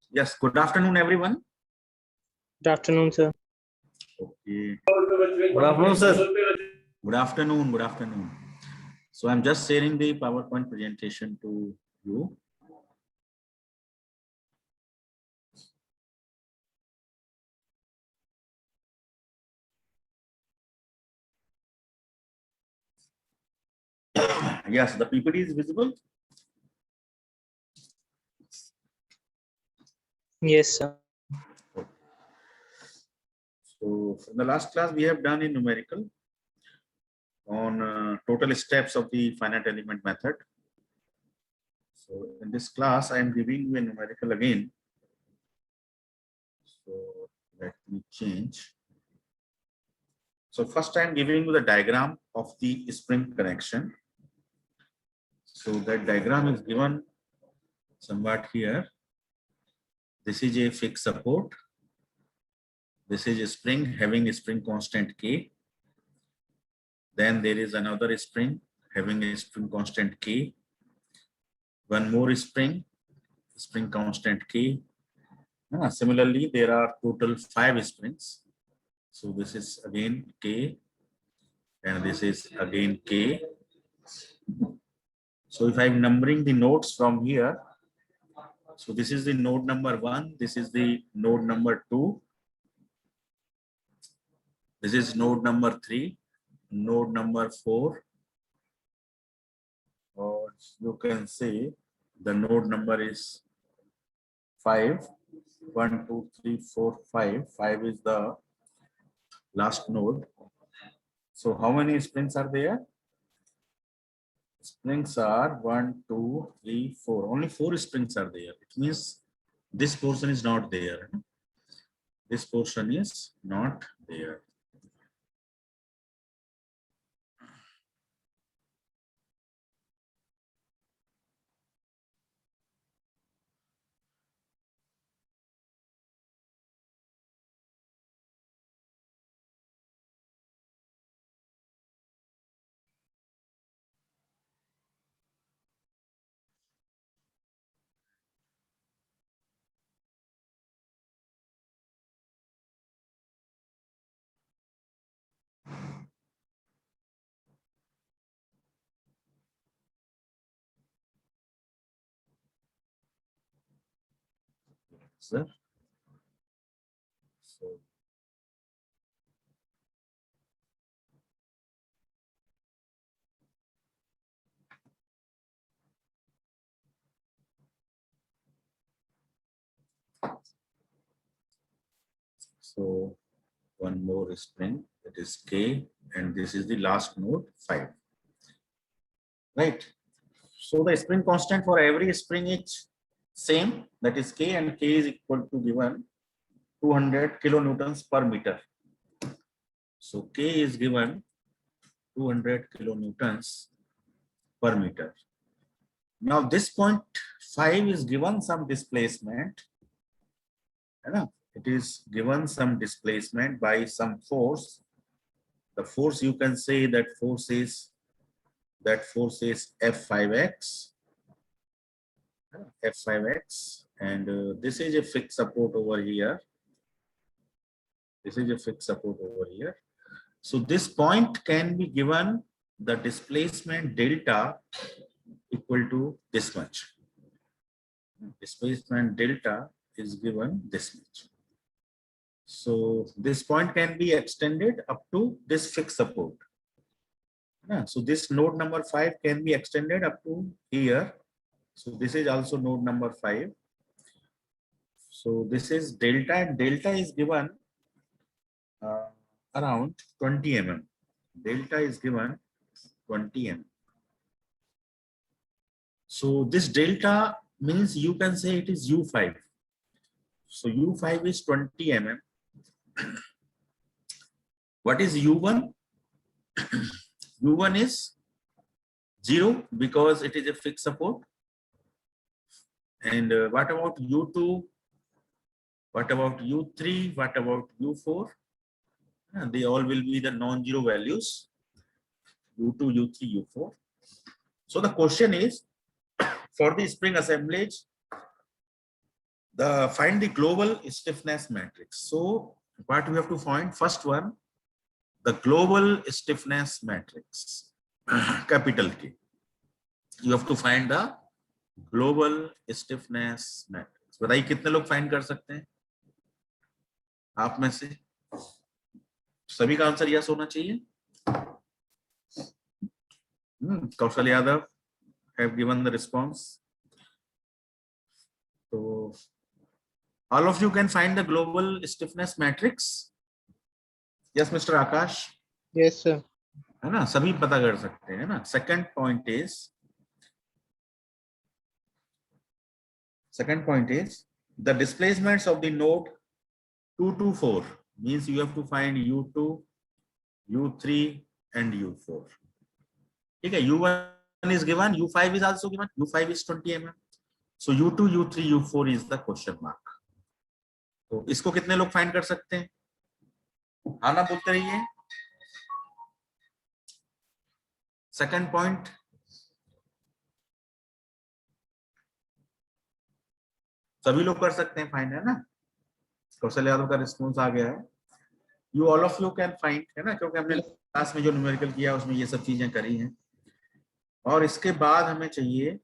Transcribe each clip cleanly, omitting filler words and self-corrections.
Yes, good afternoon, everyone. Good afternoon, sir. Okay. Good afternoon, sir. Good afternoon. Good afternoon. So I'm just sharing the PowerPoint presentation to you. Yes, the PPT is visible. Yes, sir. So in the last class, we have done a numerical on total steps of the finite element method. So in this class, I am giving you a numerical again. So let me change. So first, I am giving you the diagram of the spring connection. So that diagram is given somewhat here. This is a fixed support. This is a spring having a spring constant K. Then there is another spring having a spring constant K. One more spring constant K. Similarly, there are total 5 springs. So this is again K, and this is again K. So if I'm numbering the nodes from here, so this is the node number 1, this is the node number 2, this is node number 3, node number 4, or you can say the node number is 5. 1, 2, 3, 4, 5. 5 is the last node. So how many springs are there? Springs are 1, 2, 3, 4. Only 4 springs are there. It means this portion is not there. This portion is not there. Sir. So one more spring, that is K, and this is the last node 5. Right. So the spring constant for every spring is same, that is K, and K is equal to given 200 kilonewtons per meter. So K is given 200 kilonewtons per meter. Now this point 5 is given some displacement. It is given some displacement by some force. The force, you can say that force is F5x. F5x, and this is a fixed support over here. This is a fixed support over here. So this point can be given the displacement delta equal to this much. Displacement delta is given this much. So this point can be extended up to this fixed support. So this node number 5 can be extended up to here. So this is also node number 5. So this is delta, and delta is given around 20 mm. Delta is given 20 mm. So this delta means you can say it is U5. So U5 is 20 mm. What is U1? U1 is 0 because it is a fixed support. And what about U2? What about U3? What about U4? They all will be the non-zero values. U2, U3, U4. So the question is, for the spring assemblage, find the global stiffness matrix. So what we have to find? First one, the global stiffness matrix, capital K. You have to find the global stiffness matrix. बताइए कितने लोग find कर सकते हैं आप में से? सभी का आंसर यस होना चाहिए. Kaushal Yadav have given the response. So all of you can find the global stiffness matrix. Yes, Mr. Akash. Yes, sir. है ना, सभी पता कर सकते हैं ना. Second point is the displacements of the node 2 to 4 means you have to find U2, U3 and U4. ठीक है, U1 is given, U5 is also given, U5 is 20 mm. So U2, U3, U4 is the question mark. तो इसको कितने लोग find कर सकते हैं? हाँ ना बोलते रहिए. सेकंड पॉइंट, सभी लोग कर सकते हैं फाइंड, है ना. कौशल यादव का रिस्पॉन्स आ गया है. You all of you can find, है ना, क्योंकि हमने क्लास में जो न्यूमेरिकल किया उसमें ये सब चीजें करी हैं. और इसके बाद हमें चाहिए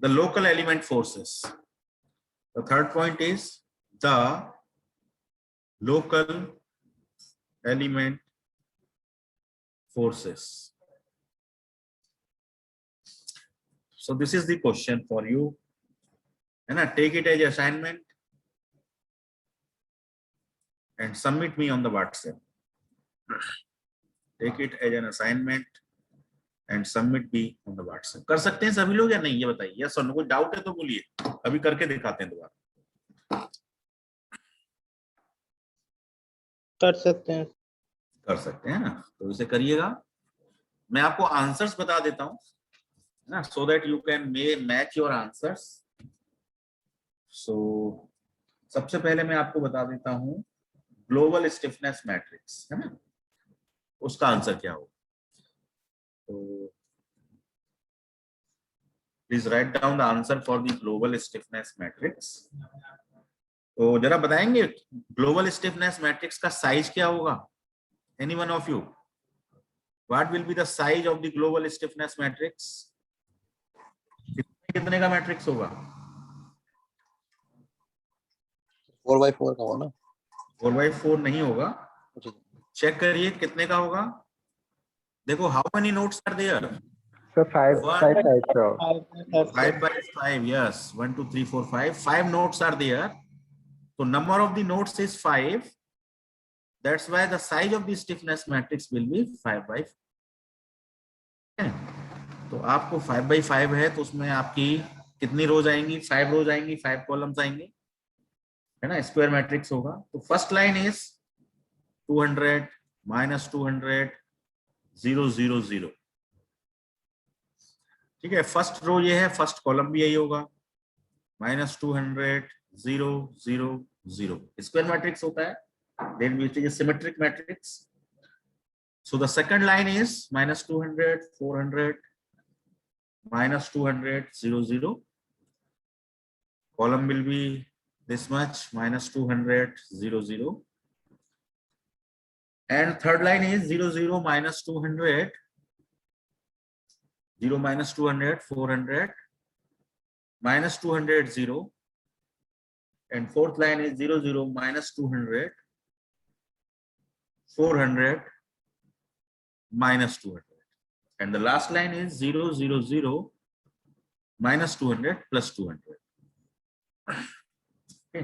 the local element forces. The third point is the local element forces. So this is the question for you, and take it as assignment and submit me on the WhatsApp. Take it as an assignment and submit me on the WhatsApp. कर सकते हैं सभी लोग या नहीं, ये बताइए. Yes और नो. कोई डाउट है तो बोलिए, अभी करके दिखाते हैं दोबारा. कर सकते हैं. कर सकते हैं ना, तो इसे करिएगा. मैं आपको आंसर्स बता देता हूं ना, so that you can match your answers. So सबसे पहले मैं आपको बता देता हूं ग्लोबल स्टिफनेस मैट्रिक्स, है ना, उसका आंसर क्या होगा. तो please write down the answer for the global stiffness matrix. तो जरा बताएंगे ग्लोबल स्टिफनेस मैट्रिक्स का साइज क्या होगा? Any one of you, what will be the size of the global stiffness matrix? कितने का मैट्रिक्स होगा? 4x4 का होगा ना? 4x4 नहीं होगा. चेक करिए कितने का होगा. देखो, how many notes are there? So 5 5 by 5. Yes, 1 2 3 4 5. 5 notes are there. So number of the notes is 5. That's why the size of the stiffness matrix will be 5 by 5. तो आपको 5 by 5 है, तो उसमें आपकी कितनी रोज आएंगी? 5 रोज आएंगी, 5 कॉलम्स आएंगे, है ना. स्क्वायर मैट्रिक्स होगा. तो फर्स्ट लाइन इज 200 minus 200 0 0 0. ठीक है, फर्स्ट रो ये है, फर्स्ट कॉलम भी यही होगा, -200 0 0 0. स्क्वायर मैट्रिक्स होता है, then it is a symmetric matrix. So the second line is -200 400 -200 0 0. Column will be this much, -200 0 0. And third line is 0 0 -200 0 -200 400 -200 0. And fourth line is 0 0 -200 400 -200. And the last line is 0 0 0 -200 plus 200. Okay.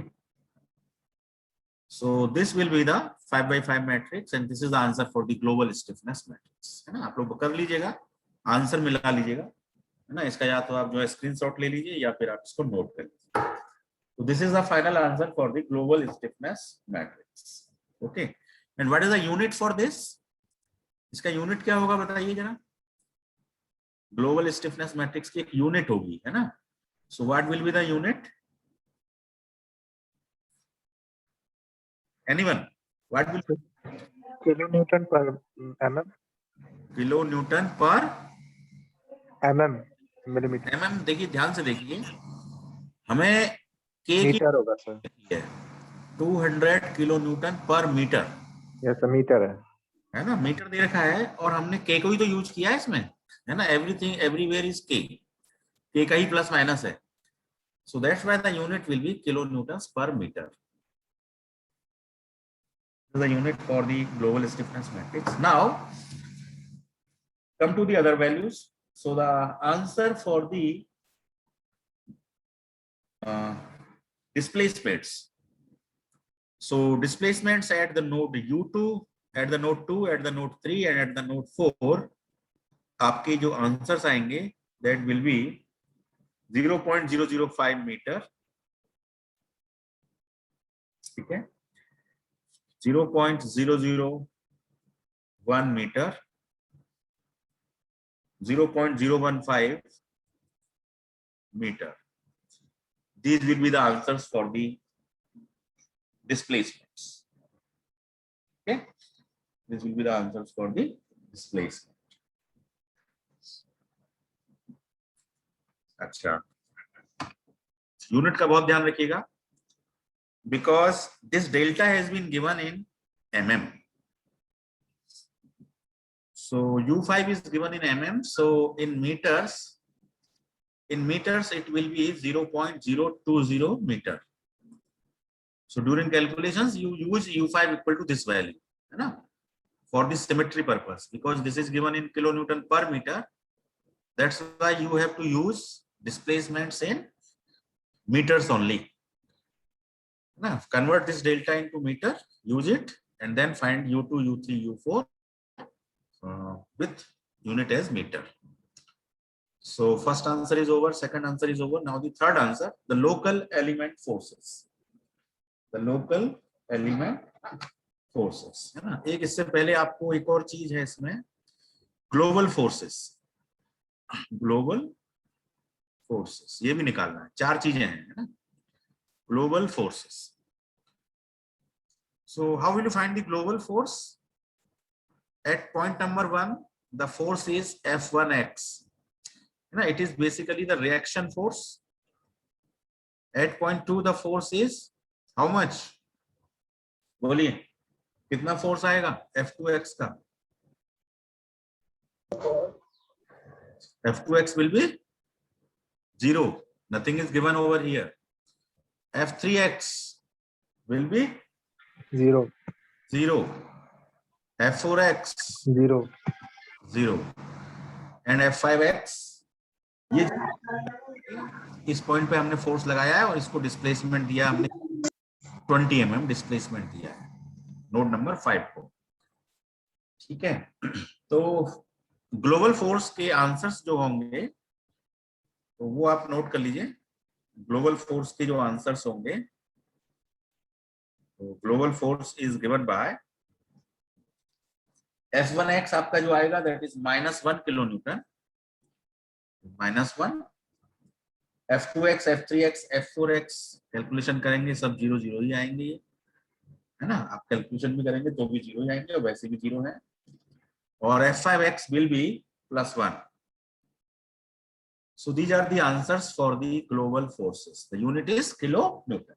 So this will be the 5 by 5 matrix, and this is the answer for the global stiffness matrix, है ना. आप लोग कर लीजिएगा, answer मिला लीजिएगा, है ना. इसका या तो आप जो है स्क्रीनशॉट ले लीजिए या फिर आप इसको नोट कर लीजिए. So this is the final answer for the global stiffness matrix. Okay. And what is the unit for this? इसका यूनिट क्या होगा बताइए जरा. ग्लोबल स्टिफनेस मैट्रिक्स की एक यूनिट होगी, है ना. So what will be the unit? Anyone? What will be? kilonewton per mm. Kilo Newton पर mm millimeter. mm. देखिए ध्यान से देखिए, हमें के की मीटर होगा सर। है 200 किलो न्यूटन पर मीटर, यस सर, मीटर है ना, मीटर दे रखा है और हमने के को ही तो यूज किया है इसमें, है ना, एवरीथिंग एवरीवेयर इज के का ही प्लस माइनस है, so that's why the unit will be kilo Newton पर metre, the unit for the global stiffness matrix. Now come to the other values. So the answer for the displacements. So displacements at the node U2, at the node 2, at the node 3 and at the node 4, आपके जो answers आएंगे that will be 0.005 metre, ठीक है, 0.001 metre, 0.015 meter. These will be the answers for the displacements. Okay, this will be the answers for the displacement. अच्छा, unit का बहुत ध्यान रखिएगा, because this delta has been given in mm. So U5 is given in mm, so in meters it will be 0.020 meter. So during calculations you use U5 equal to this value, है ना, for the symmetry purpose, because this is given in kilonewton per meter, that's why you have to use displacements in meters only. Now convert this delta into meter, use it, and then find U2, U3, U4 with unit as meter. So first answer is over, second answer is over. Now the third answer, the local element forces. The local element forces, है ना। एक इससे पहले आपको एक और चीज है इसमें, ग्लोबल फोर्सेस, ग्लोबल फोर्सेस ये भी निकालना है, चार चीजें हैं, है ना, global forces. So how will you find the global force? At point number 1, the force is F1x. It is basically the reaction force. At point 2, the force is how much? बोलिए कितना फोर्स आएगा F2x का? F2x will be 0. Nothing is given over here. F3x will be 0. 0. F4x 0. 0. And F5x, ये इस point पे हमने force लगाया है और इसको डिस्प्लेसमेंट दिया हमने 20 mm डिस्प्लेसमेंट दिया है नोड नंबर 5 को, ठीक है। तो ग्लोबल फोर्स के आंसर्स जो होंगे तो वो आप नोट कर लीजिए। ग्लोबल फोर्स के जो आंसर्स होंगे, तो global force is given by F1x आपका जो आएगा that is -1 kilo Newton, -1। F2x, F3x, F4x calculation करेंगे सब 0 0 ही आएंगे, है ना। आप कैलकुलेशन भी करेंगे तो भी 0 ही आएंगे और वैसे भी 0 है। और F5x will be +1. So these are the answers for the global forces. The unit is kilonewton.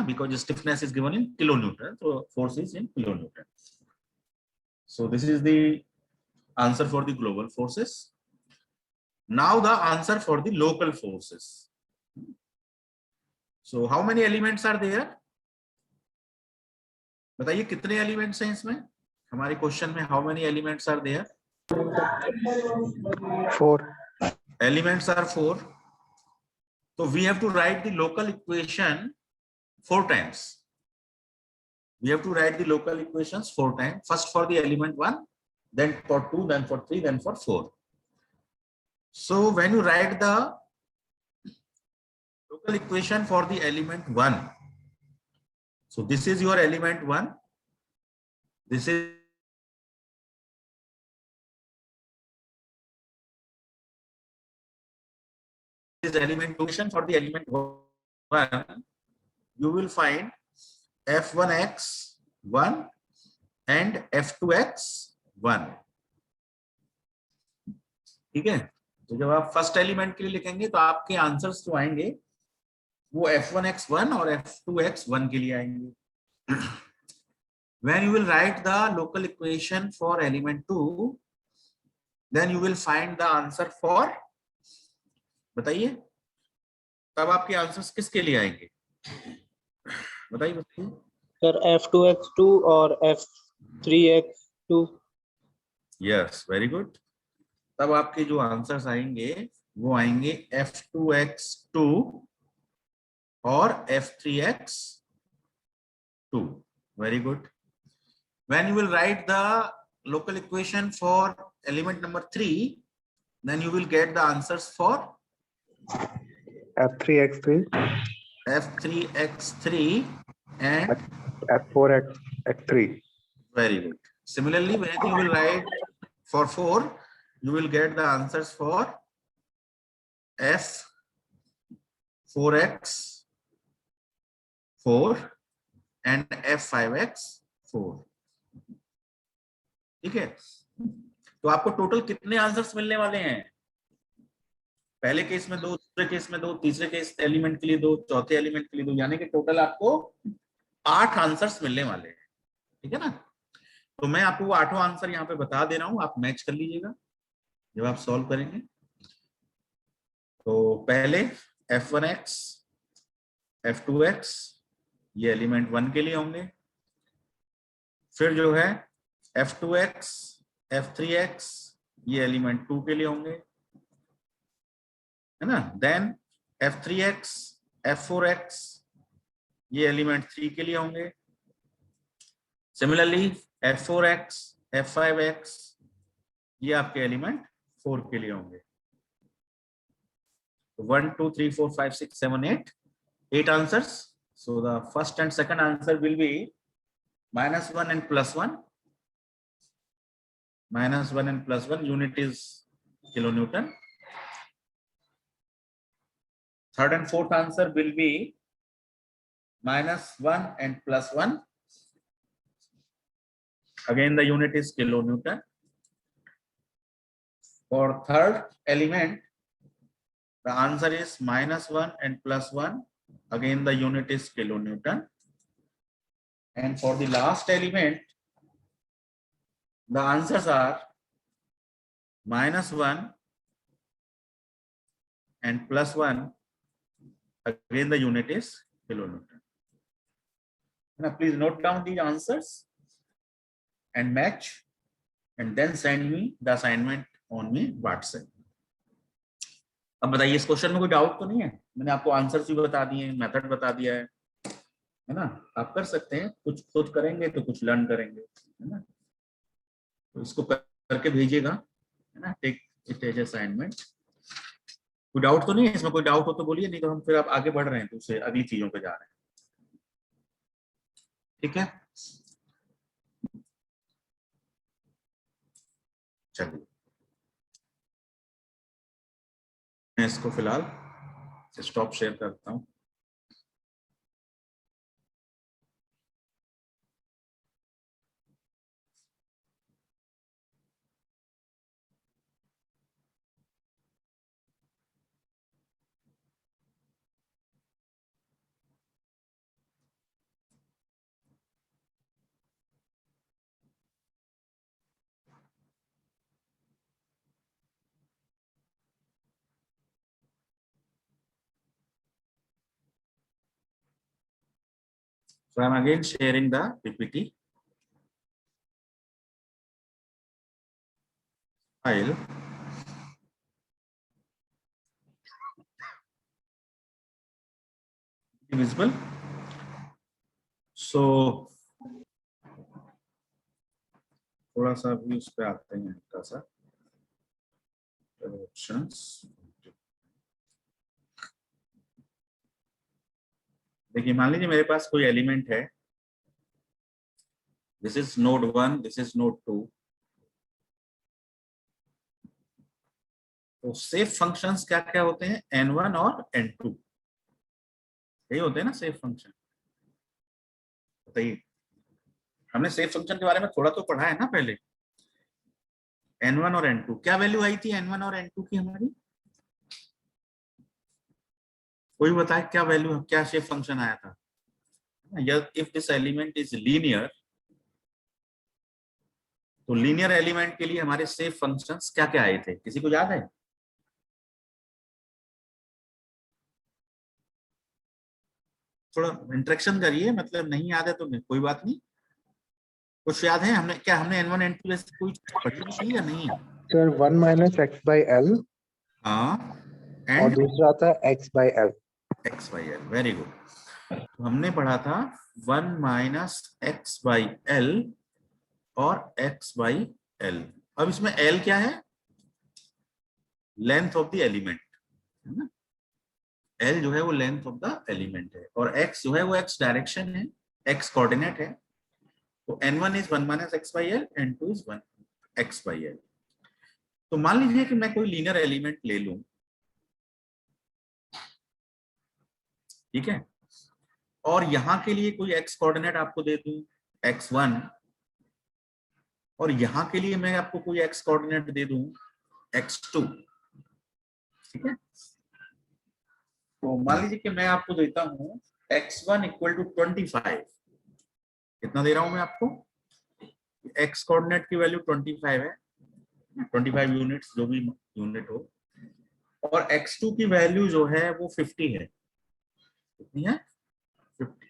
Because the stiffness is given in kilonewton, so force is in kilonewton. So this is the answer for the global forces. Now the answer for the local forces. So how many elements are there? बताइए कितने elements हैं इसमें? हमारे question में how many elements are there? 4. Elements are 4. So we have to write the local equation 4 times. We have to write the local equations 4 times. First for the element 1, then for 2, then for 3, then for 4. So when you write the local equation for the element 1, so this is your element 1. This is element equation for the element 1. You will find F1x 1 and F2x 1. ठीक है। तो जब आप first element के लिए लिखेंगे तो आपके आंसर्स जो आएंगे वो f1x1 और f2x1 के लिए आएंगे. When you will write the local equation for element 2, then you will find the answer for, बताइए तब आपके आंसर्स किसके लिए आएंगे, बताइए बच्चों. सर F2x2 और F3x2. Yes, very good. तब आपके जो आंसर्स आएंगे वो आएंगे f2x2 और f3x2. Very good. When you will write the local equation for element number 3, then you will get the answers for F3x3, f3x3 and F4x3. very good. Similarly, when you will write for 4, you will get the answers for f4x4 and f5x4. ठीक है. तो आपको total कितने answers मिलने वाले हैं? पहले case में 2, दूसरे केस में 2, तीसरे केस एलिमेंट के लिए 2, चौथे एलिमेंट के लिए 2, यानी कि टोटल आपको 8 आंसर्स मिलने वाले हैं. ठीक है ना. तो मैं आपको वो 8 आंसर यहाँ पे बता दे रहा हूँ, आप मैच कर लीजिएगा जब आप सॉल्व करेंगे. तो पहले f1x f2x ये एलिमेंट 1 के लिए होंगे. फिर जो है f2x f3x ये एलिमेंट 2 के लिए होंगे, है ना. देन f3x f4x ये एलिमेंट 3 के लिए होंगे. सिमिलरली f4x f5x ये आपके एलिमेंट 4 के लिए होंगे. 1 2 3 4 5 6 7 8 answers. So the first and second answer will be -1 and +1. -1 and +1 unit is kilonewton. Third and fourth answer will be -1 and +1. Again the unit is kilonewton. For third element, the answer is -1 and +1. Again the unit is kilonewton. And for the last element, the answers are -1 and +1. Again the unit is kilonewton. Now please note down the answers and match, and then send me the assignment on me WhatsApp. अब बताइए इस question में कोई doubt तो नहीं है? मैंने आपको आंसर्स भी बता दिए, मेथड बता दिया है ना. आप कर सकते हैं, कुछ खुद करेंगे तो कुछ लर्न करेंगे, है ना. तो इसको करके भेजिएगा, है ना. Take it as assignment. कोई डाउट तो नहीं है इसमें? कोई डाउट हो तो बोलिए, नहीं तो हम फिर आप आगे बढ़ रहे हैं, दूसरे अगली चीजों पे जा रहे हैं. ठीक है, चलिए मैं इसको फिलहाल स्टॉप शेयर करता हूँ. So I am again sharing the PPT file. Visible. So थोड़ा सा भी उस पे आते हैं, हल्का सा ऑप्शंस. देखिए मान लीजिए मेरे पास कोई एलिमेंट है, this is node 1, this is node 2. तो सेफ फंक्शंस क्या क्या होते हैं? n1 और n2 यही होते हैं ना सेफ फंक्शन. बताइए, हमने सेफ फंक्शन के बारे में थोड़ा तो पढ़ा है ना पहले. n1 और n2 क्या वैल्यू आई थी n1 और n2 की हमारी? कोई बताए क्या वैल्यू, क्या शेप फंक्शन आया था? If this element is linear, तो लीनियर एलिमेंट के लिए हमारे शेप फंक्शंस क्या क्या आए थे, किसी को याद है? थोड़ा इंटरेक्शन करिए, मतलब नहीं याद है तो नहीं, कोई बात नहीं। कुछ याद है? हमने N1 N2 जैसे कोई पढ़ी भी थी या नहीं? Sir 1 minus x by L हाँ, और एंड दूसरा आता है x by L. X by L, very good. तो हमने पढ़ा था 1 माइनस एक्स बाई एल और एक्स बाई एल। अब इसमें एल क्या है? लेंथ ऑफ द एलिमेंट, है ना? एल जो है वो लेंथ ऑफ द एलिमेंट है, और एक्स जो है वो एक्स डायरेक्शन है, एक्स कोऑर्डिनेट है। तो n1 is 1 minus x by L, n2 is 1 x by L. तो मान लीजिए कि मैं कोई लीनियर एलिमेंट ले लूं, ठीक है, और यहां के लिए कोई एक्स कोऑर्डिनेट आपको दे दूं x1, और यहां के लिए मैं आपको कोई एक्स कोऑर्डिनेट दे दूं x2, ठीक है। तो मान लीजिए कि मैं आपको देता हूं x1 इक्वल टू 25। कितना दे रहा हूं मैं आपको? एक्स कोऑर्डिनेट की वैल्यू 25 है, 25 यूनिट्स, जो भी यूनिट हो, और x2 की वैल्यू जो है वो 50 है। कितनी है? 50,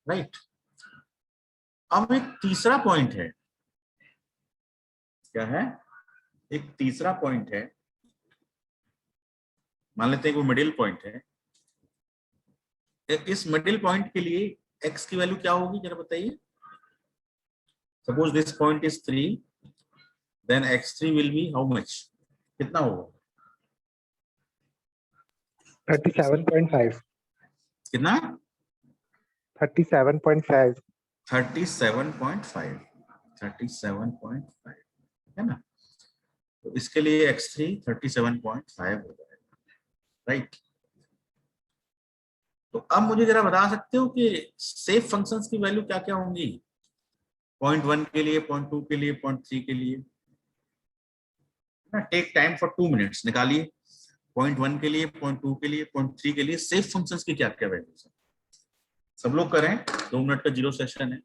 राइट। अब एक तीसरा पॉइंट है, क्या है? एक तीसरा पॉइंट है, मान लेते हैं वो मिडिल पॉइंट है। इस मिडिल पॉइंट के लिए x की वैल्यू क्या होगी, जरा बताइए। Suppose this point is 3, then x3 will be how much? कितना होगा? 37.5। कितना? 37.5। 37.5, 37.5, है ना? तो इसके लिए x3 37.5 हो जाएगा, राइट। तो अब मुझे जरा बता सकते हो कि सेफ फंक्शंस की वैल्यू क्या क्या होंगी? पॉइंट 1 के लिए, पॉइंट 2 के लिए, पॉइंट 3 के लिए, टेक टाइम फॉर 2 मिनट्स, निकालिए। पॉइंट 1 के लिए, पॉइंट 2 के लिए, पॉइंट 3 के लिए सेफ फंक्शंस की क्या क्या वैल्यूज है? सब लोग करें, 2 मिनट का जीरो सेशन है।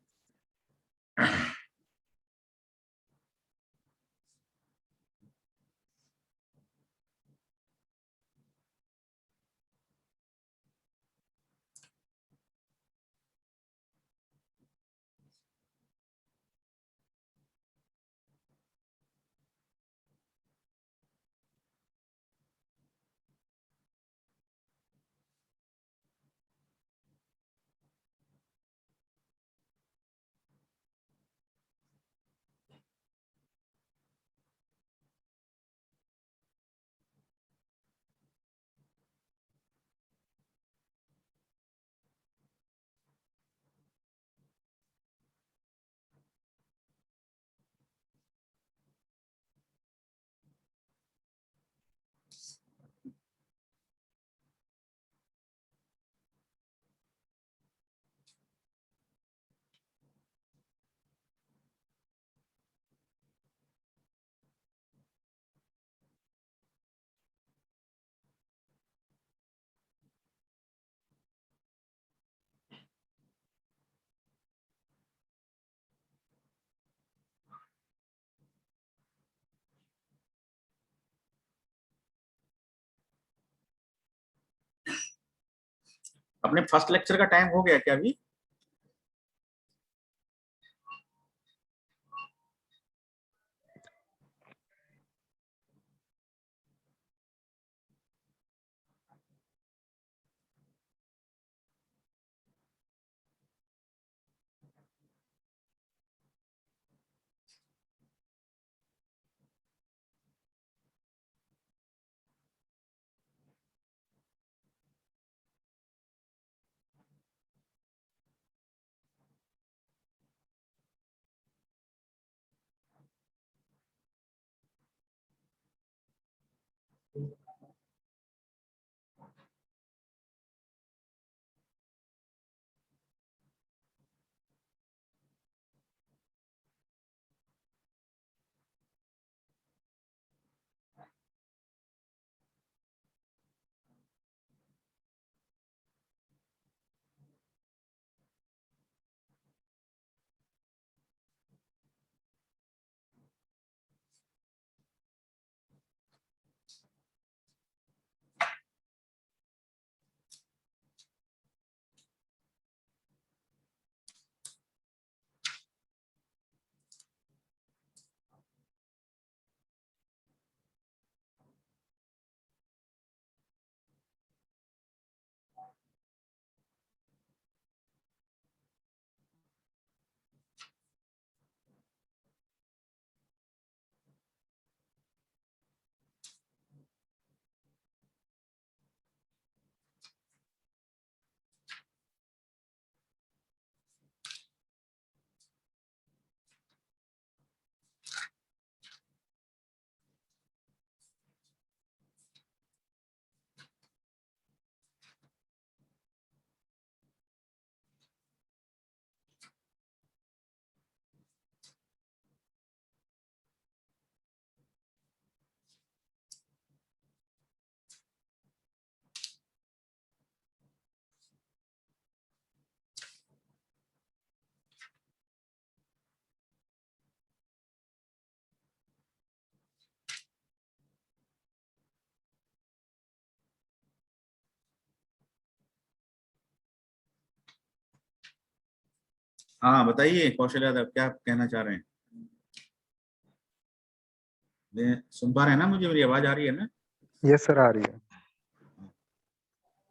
अपने फर्स्ट लेक्चर का टाइम हो गया क्या अभी? हाँ बताइए कौशल यादव, क्या कहना चाह रहे हैं? सुन पा रहे हैं ना? मुझे मेरी आवाज आ रही है ना? यस सर, आ रही है।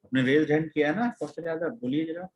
आपने रेज हैंड किया है ना कौशल यादव, बोलिए जरा।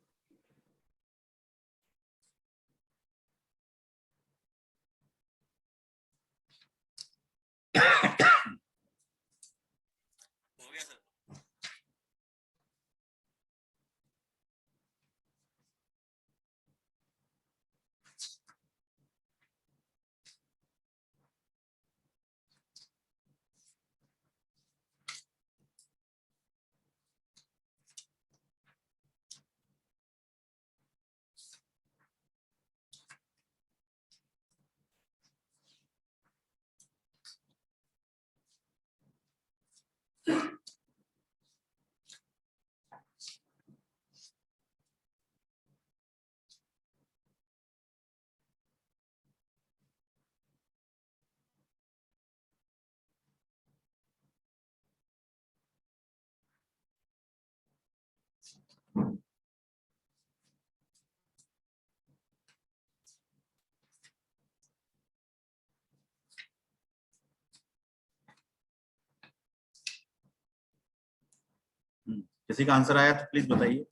किसी का आंसर आया तो प्लीज बताइए।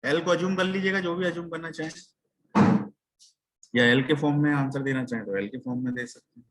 एल को अज्यूम कर लीजिएगा, जो भी अज्यूम करना चाहें, या एल के फॉर्म में आंसर देना चाहें तो एल के फॉर्म में दे सकते हैं।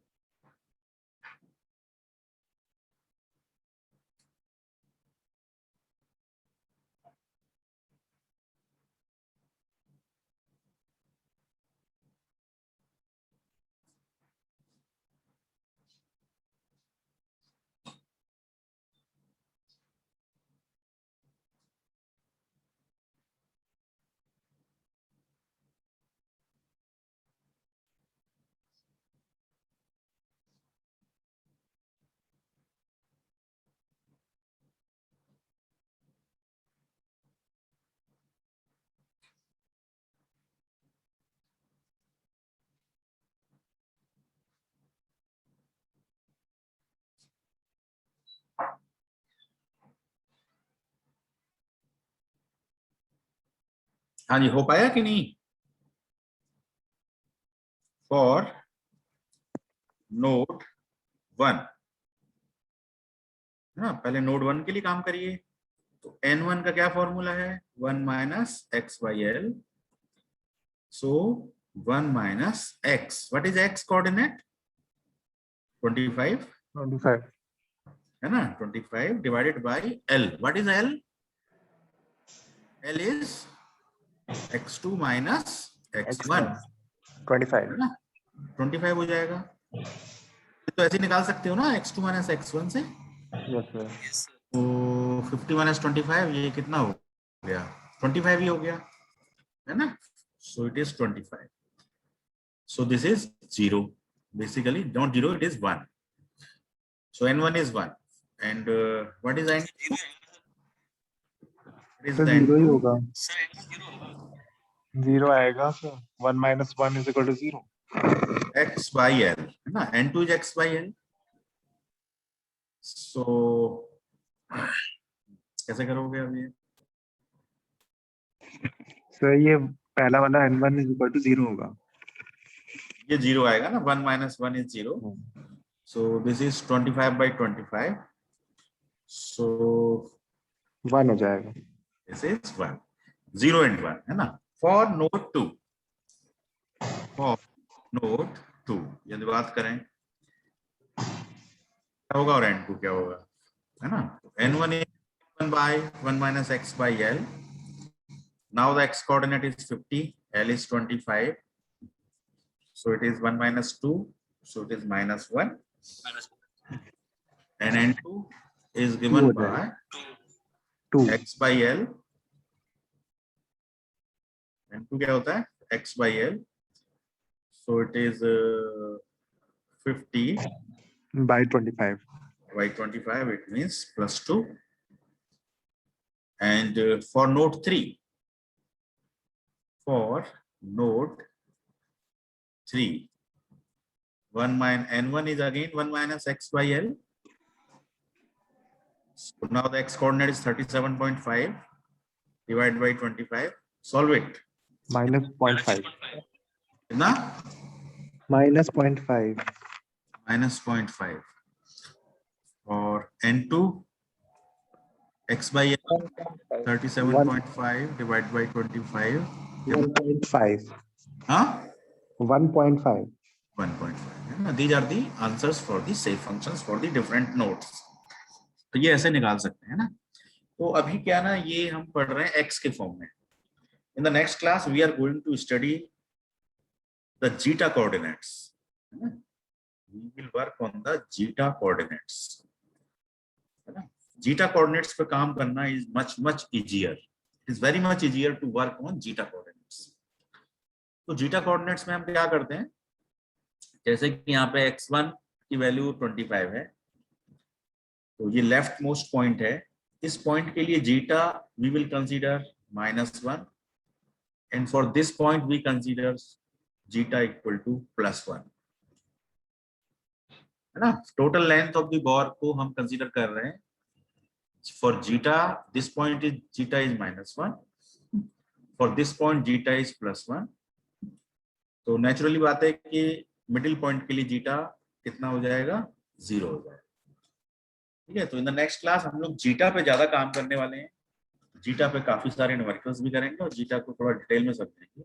हाँ जी, हो पाया कि नहीं? फॉर नोड 1 है ना, पहले नोड 1 के लिए काम करिए। तो n1 का क्या फॉर्मूला है? 1 minus x by L. So 1 minus x, what is x coordinate? 25 25। है ना, 25 divided by L. What is L? L is x2 minus x1 25। है ना, 25 हो जाएगा। तो ऐसे निकाल सकते हो ना x2 माइनस x1 से। Yes sir. तो 50 माइनस 25, ये कितना हो गया? 25 ही हो गया, है ना। So it is 25। So this is 0, basically not 0, it is 1. So n1 is 1 and what is n2? It is sir the zero ही n2 होगा। जीरो आएगा sir. 1 minus 1 is equal to 0। x by l है ना, n2 is x by l. So कैसे करोगे अब ये? Sir ये पहला वाला n1 इज इक्वल टू 0 होगा। ये 0 आएगा ना, 1 minus 1 is 0. So this is 25 by 25. So 1 हो जाएगा। this is 1. 0 and 1 है ना। For node 2, for node 2 यदि बात करें क्या होगा और n2 क्या होगा, है ना। n1 is 1 by 1 minus x by l. Now the x coordinate is 50, l is 25. So it is 1 minus 2, so it is minus 1. And n2 is given by 2 x by l. n2 क्या होता है? x by l. So it is 50 by 25। by 25, it means plus 2. And for node 3, for node 3, 1 minus n1 is again 1 minus x by l. So now the x coordinate is 37.5 divided by 25. Solve it. -0.5 कितना -0.5 -0.5 और n2 x by 37.5 divided by 25 1.5 हाँ 1.5 1.5 these are the answers for the shape functions for the different nodes. तो ये ऐसे निकाल सकते हैं ना. तो अभी क्या ना ये हम पढ़ रहे हैं x के फॉर्म में. In the next class we are going to study the zeta coordinates. We will work on the zeta coordinates. है ना. Zeta coordinates पे काम करना is much easier. It is very much easier to work on zeta coordinates. तो zeta coordinates में हम क्या करते हैं, जैसे कि यहाँ पे x1 की वैल्यू 25 है, तो ये लेफ्ट मोस्ट पॉइंट है. इस पॉइंट के लिए zeta we will consider -1 and for this point we consider zeta equal to +1, है ना. Total length of the bar को हम कंसीडर कर रहे हैं. For zeta this point is zeta is -1, for this point zeta is +1. तो naturally बात है कि मिडिल पॉइंट के लिए जीटा कितना हो जाएगा, 0 हो जाएगा. ठीक है. तो इन द नेक्स्ट क्लास हम लोग जीटा पे ज्यादा काम करने वाले हैं. जीटा पे काफी सारे न्यूमेरिकल्स भी करेंगे और जीटा को थोड़ा डिटेल में समझेंगे.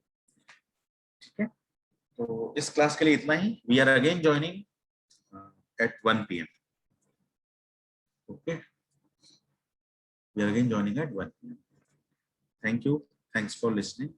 ठीक है. तो इस क्लास के लिए इतना ही. We are again joining at 1 PM. Okay, we are again joining at 1 PM. Thank you. Thanks for listening.